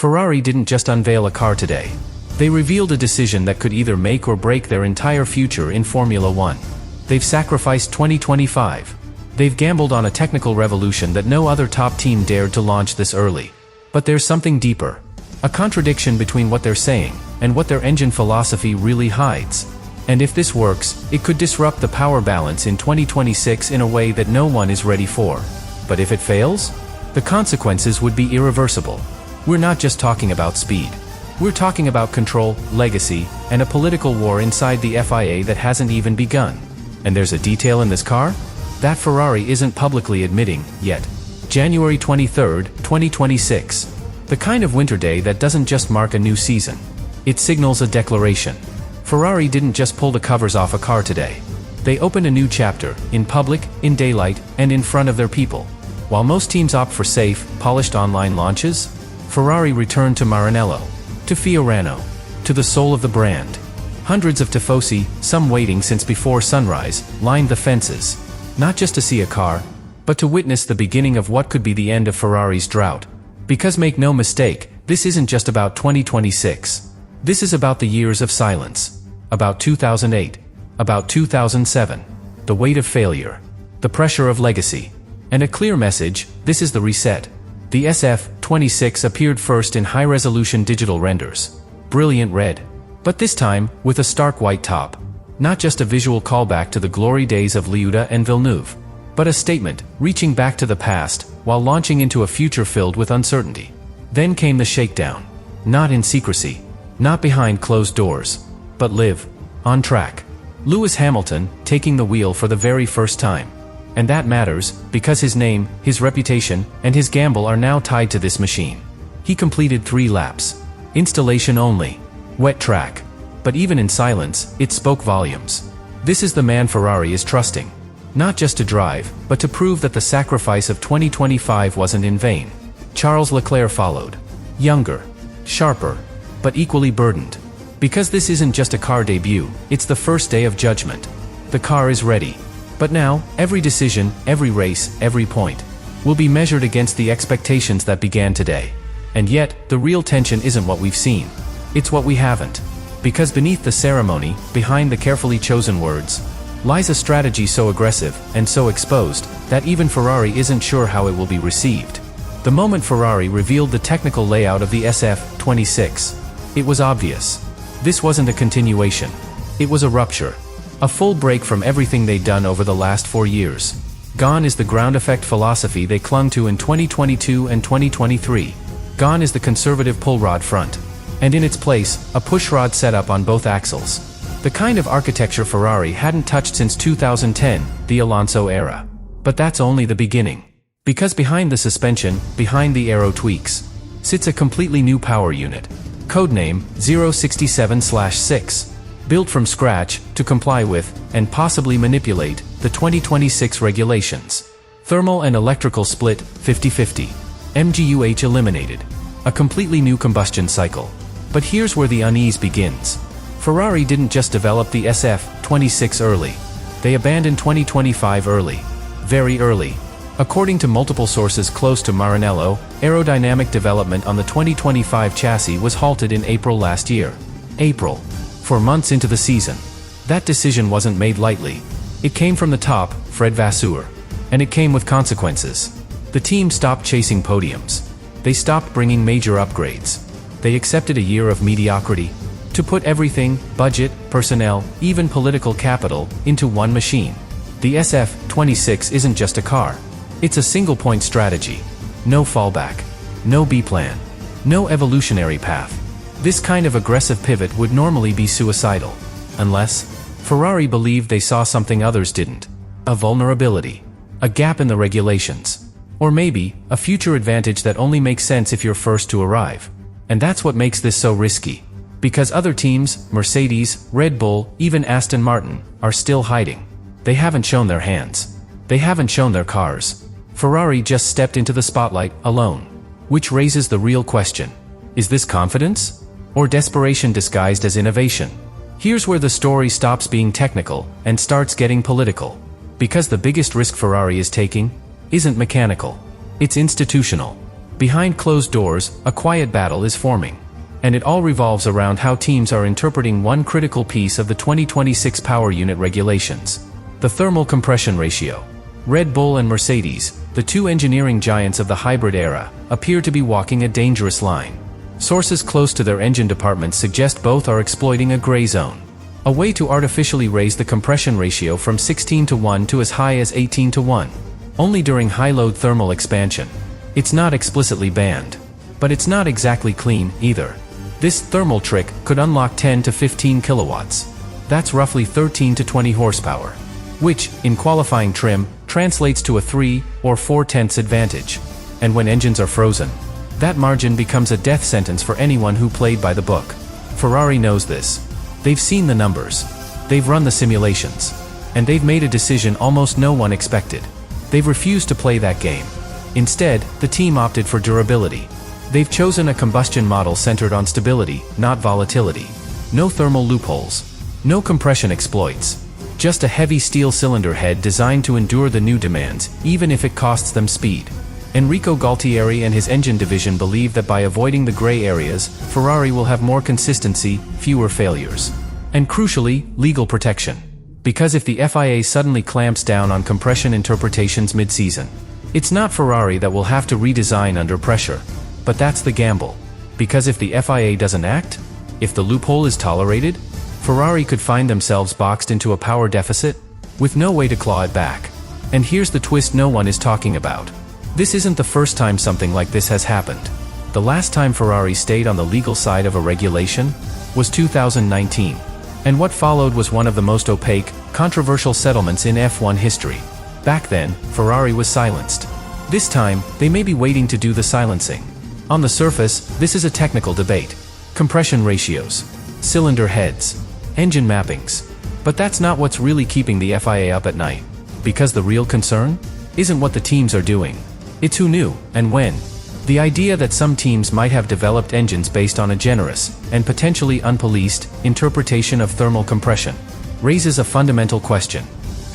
Ferrari didn't just unveil a car today. They revealed a decision that could either make or break their entire future in Formula One. They've sacrificed 2025. They've gambled on a technical revolution that no other top team dared to launch this early. But there's something deeper. A contradiction between what they're saying and what their engine philosophy really hides. And if this works, it could disrupt the power balance in 2026 in a way that no one is ready for. But if it fails, the consequences would be irreversible. We're not just talking about speed. We're talking about control, legacy, and a political war inside the FIA that hasn't even begun. And there's a detail in this car that Ferrari isn't publicly admitting yet. January 23, 2026. The kind of winter day that doesn't just mark a new season. It signals a declaration. Ferrari didn't just pull the covers off a car today. They opened a new chapter, in public, in daylight, and in front of their people. While most teams opt for safe, polished online launches, Ferrari returned to Maranello, to Fiorano, to the soul of the brand. Hundreds of tifosi, some waiting since before sunrise, lined the fences, not just to see a car, but to witness the beginning of what could be the end of Ferrari's drought. Because make no mistake, this isn't just about 2026. This is about the years of silence. About 2008. About 2007. The weight of failure. The pressure of legacy. And a clear message: this is the reset. The SF-26 appeared first in high-resolution digital renders. Brilliant red. But this time, with a stark white top. Not just a visual callback to the glory days of Liuda and Villeneuve, but a statement, reaching back to the past, while launching into a future filled with uncertainty. Then came the shakedown. Not in secrecy. Not behind closed doors. But live. On track. Lewis Hamilton, taking the wheel for the very first time. And that matters, because his name, his reputation, and his gamble are now tied to this machine. He completed 3 laps. Installation only. Wet track. But even in silence, it spoke volumes. This is the man Ferrari is trusting. Not just to drive, but to prove that the sacrifice of 2025 wasn't in vain. Charles Leclerc followed. Younger. Sharper. But equally burdened. Because this isn't just a car debut, it's the first day of judgment. The car is ready. But now, every decision, every race, every point, will be measured against the expectations that began today. And yet, the real tension isn't what we've seen. It's what we haven't. Because beneath the ceremony, behind the carefully chosen words, lies a strategy so aggressive and so exposed that even Ferrari isn't sure how it will be received. The moment Ferrari revealed the technical layout of the SF-26, it was obvious. This wasn't a continuation. It was a rupture. A full break from everything they'd done over the last 4 years. Gone is the ground effect philosophy they clung to in 2022 and 2023. Gone is the conservative pull rod front. And in its place, a pushrod setup on both axles. The kind of architecture Ferrari hadn't touched since 2010, the Alonso era. But that's only the beginning. Because behind the suspension, behind the aero tweaks, sits a completely new power unit. Codename 067/6. Built from scratch to comply with, and possibly manipulate, the 2026 regulations. Thermal and electrical split, 50-50. MGUH eliminated. A completely new combustion cycle. But here's where the unease begins. Ferrari didn't just develop the SF-26 early. They abandoned 2025 early. Very early. According to multiple sources close to Maranello, aerodynamic development on the 2025 chassis was halted in April last year. April. 4 months into the season. That decision wasn't made lightly. It came from the top, Fred Vasseur. And it came with consequences. The team stopped chasing podiums. They stopped bringing major upgrades. They accepted a year of mediocrity. To put everything, budget, personnel, even political capital, into one machine. The SF-26 isn't just a car. It's a single-point strategy. No fallback. No B-plan. No evolutionary path. This kind of aggressive pivot would normally be suicidal. Unless Ferrari believed they saw something others didn't. A vulnerability. A gap in the regulations. Or maybe, a future advantage that only makes sense if you're first to arrive. And that's what makes this so risky. Because other teams, Mercedes, Red Bull, even Aston Martin, are still hiding. They haven't shown their hands. They haven't shown their cars. Ferrari just stepped into the spotlight, alone. Which raises the real question. Is this confidence? Or desperation disguised as innovation? Here's where the story stops being technical and starts getting political. Because the biggest risk Ferrari is taking isn't mechanical. It's institutional. Behind closed doors, a quiet battle is forming. And it all revolves around how teams are interpreting one critical piece of the 2026 power unit regulations: the thermal compression ratio. Red Bull and Mercedes, the two engineering giants of the hybrid era, appear to be walking a dangerous line. Sources close to their engine departments suggest both are exploiting a gray zone, a way to artificially raise the compression ratio from 16:1 to as high as 18:1, only during high-load thermal expansion. It's not explicitly banned, but it's not exactly clean, either. This thermal trick could unlock 10 to 15 kilowatts. That's roughly 13 to 20 horsepower, which, in qualifying trim, translates to a 3 or 4/10 advantage. And when engines are frozen, that margin becomes a death sentence for anyone who played by the book. Ferrari knows this. They've seen the numbers. They've run the simulations. And they've made a decision almost no one expected. They've refused to play that game. Instead, the team opted for durability. They've chosen a combustion model centered on stability, not volatility. No thermal loopholes. No compression exploits. Just a heavy steel cylinder head designed to endure the new demands, even if it costs them speed. Enrico Galtieri and his engine division believe that by avoiding the gray areas, Ferrari will have more consistency, fewer failures. And crucially, legal protection. Because if the FIA suddenly clamps down on compression interpretations mid-season, it's not Ferrari that will have to redesign under pressure. But that's the gamble. Because if the FIA doesn't act, if the loophole is tolerated, Ferrari could find themselves boxed into a power deficit, with no way to claw it back. And here's the twist no one is talking about. This isn't the first time something like this has happened. The last time Ferrari stayed on the legal side of a regulation was 2019. And what followed was one of the most opaque, controversial settlements in F1 history. Back then, Ferrari was silenced. This time, they may be waiting to do the silencing. On the surface, this is a technical debate. Compression ratios, cylinder heads, engine mappings. But that's not what's really keeping the FIA up at night. Because the real concern isn't what the teams are doing. It's who knew, and when. The idea that some teams might have developed engines based on a generous, and potentially unpoliced, interpretation of thermal compression raises a fundamental question.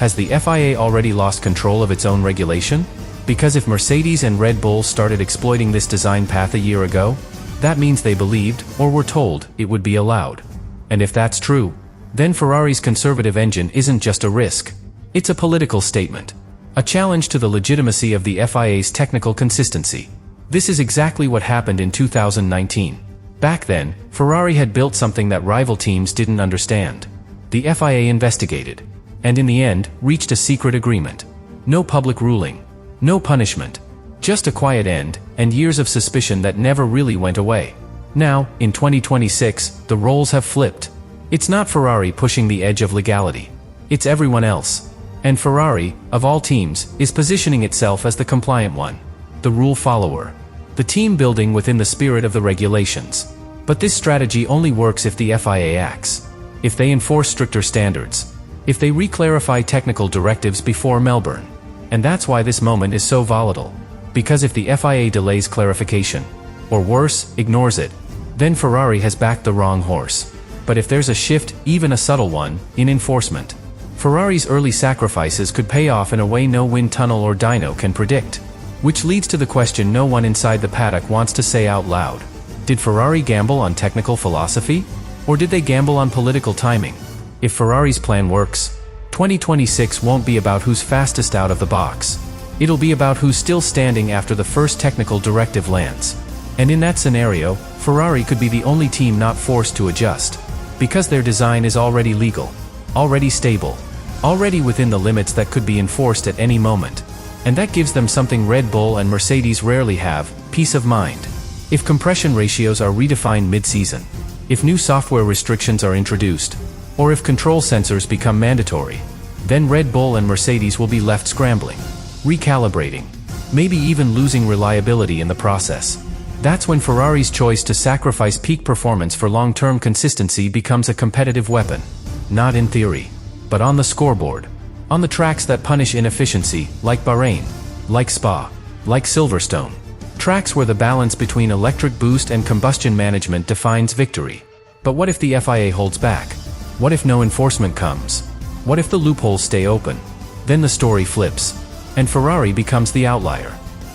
Has the FIA already lost control of its own regulation? Because if Mercedes and Red Bull started exploiting this design path a year ago, that means they believed, or were told, it would be allowed. And if that's true, then Ferrari's conservative engine isn't just a risk. It's a political statement. A challenge to the legitimacy of the FIA's technical consistency. This is exactly what happened in 2019. Back then, Ferrari had built something that rival teams didn't understand. The FIA investigated, and in the end, reached a secret agreement. No public ruling. No punishment. Just a quiet end, and years of suspicion that never really went away. Now, in 2026, the roles have flipped. It's not Ferrari pushing the edge of legality. It's everyone else. And Ferrari, of all teams, is positioning itself as the compliant one. The rule follower. The team building within the spirit of the regulations. But this strategy only works if the FIA acts. If they enforce stricter standards. If they re-clarify technical directives before Melbourne. And that's why this moment is so volatile. Because if the FIA delays clarification, or worse, ignores it, then Ferrari has backed the wrong horse. But if there's a shift, even a subtle one, in enforcement, Ferrari's early sacrifices could pay off in a way no wind tunnel or dyno can predict. Which leads to the question no one inside the paddock wants to say out loud. Did Ferrari gamble on technical philosophy? Or did they gamble on political timing? If Ferrari's plan works, 2026 won't be about who's fastest out of the box. It'll be about who's still standing after the first technical directive lands. And in that scenario, Ferrari could be the only team not forced to adjust. Because their design is already legal, already stable, already within the limits that could be enforced at any moment. And that gives them something Red Bull and Mercedes rarely have: peace of mind. If compression ratios are redefined mid-season, if new software restrictions are introduced, or if control sensors become mandatory, then Red Bull and Mercedes will be left scrambling, recalibrating, maybe even losing reliability in the process. That's when Ferrari's choice to sacrifice peak performance for long-term consistency becomes a competitive weapon. Not in theory, but on the scoreboard. On the tracks that punish inefficiency, like Bahrain, like Spa, like Silverstone. Tracks where the balance between electric boost and combustion management defines victory. But what if the FIA holds back? What if no enforcement comes? What if the loopholes stay open? Then the story flips, and Ferrari becomes the outlier.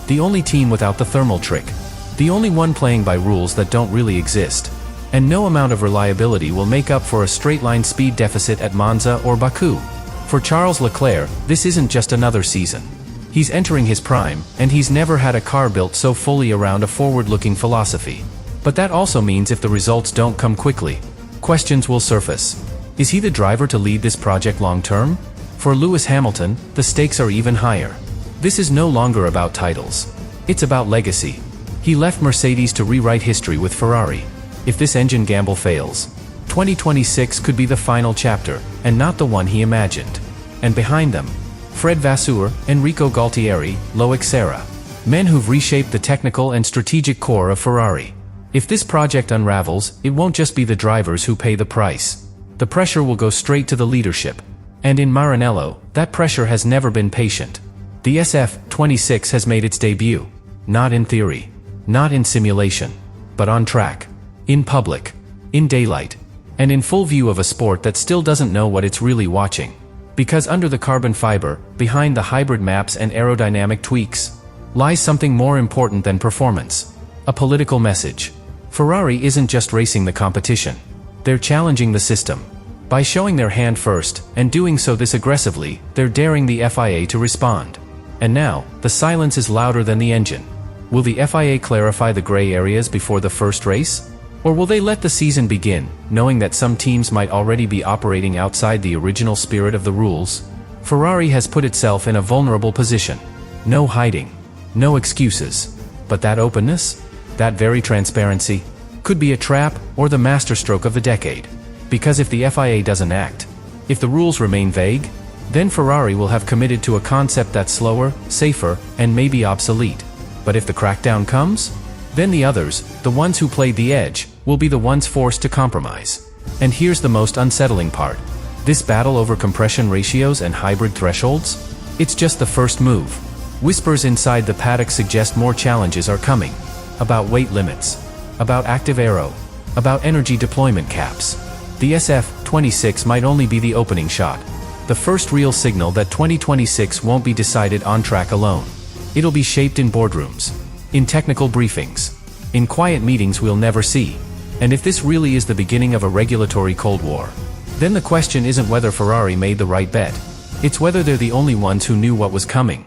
The only team without the thermal trick. The only one playing by rules that don't really exist. And no amount of reliability will make up for a straight-line speed deficit at Monza or Baku. For Charles Leclerc, this isn't just another season. He's entering his prime, and he's never had a car built so fully around a forward-looking philosophy. But that also means if the results don't come quickly, questions will surface. Is he the driver to lead this project long-term? For Lewis Hamilton, the stakes are even higher. This is no longer about titles. It's about legacy. He left Mercedes to rewrite history with Ferrari. If this engine gamble fails, 2026 could be the final chapter, and not the one he imagined. And behind them, Fred Vasseur, Enrico Galtieri, Loic Serra. Men who've reshaped the technical and strategic core of Ferrari. If this project unravels, it won't just be the drivers who pay the price. The pressure will go straight to the leadership. And in Maranello, that pressure has never been patient. The SF-26 has made its debut. Not in theory. Not in simulation. But on track. In public. In daylight. And in full view of a sport that still doesn't know what it's really watching. Because under the carbon fiber, behind the hybrid maps and aerodynamic tweaks, lies something more important than performance. A political message. Ferrari isn't just racing the competition. They're challenging the system. By showing their hand first, and doing so this aggressively, they're daring the FIA to respond. And now, the silence is louder than the engine. Will the FIA clarify the gray areas before the first race? Or will they let the season begin, knowing that some teams might already be operating outside the original spirit of the rules? Ferrari has put itself in a vulnerable position. No hiding. No excuses. But that openness? That very transparency? Could be a trap, or the masterstroke of the decade. Because if the FIA doesn't act, if the rules remain vague, then Ferrari will have committed to a concept that's slower, safer, and maybe obsolete. But if the crackdown comes, then the others, the ones who played the edge, will be the ones forced to compromise. And here's the most unsettling part. This battle over compression ratios and hybrid thresholds? It's just the first move. Whispers inside the paddock suggest more challenges are coming. About weight limits. About active aero. About energy deployment caps. The SF-26 might only be the opening shot. The first real signal that 2026 won't be decided on track alone. It'll be shaped in boardrooms. In technical briefings. In quiet meetings we'll never see. And if this really is the beginning of a regulatory Cold War, then the question isn't whether Ferrari made the right bet. It's whether they're the only ones who knew what was coming.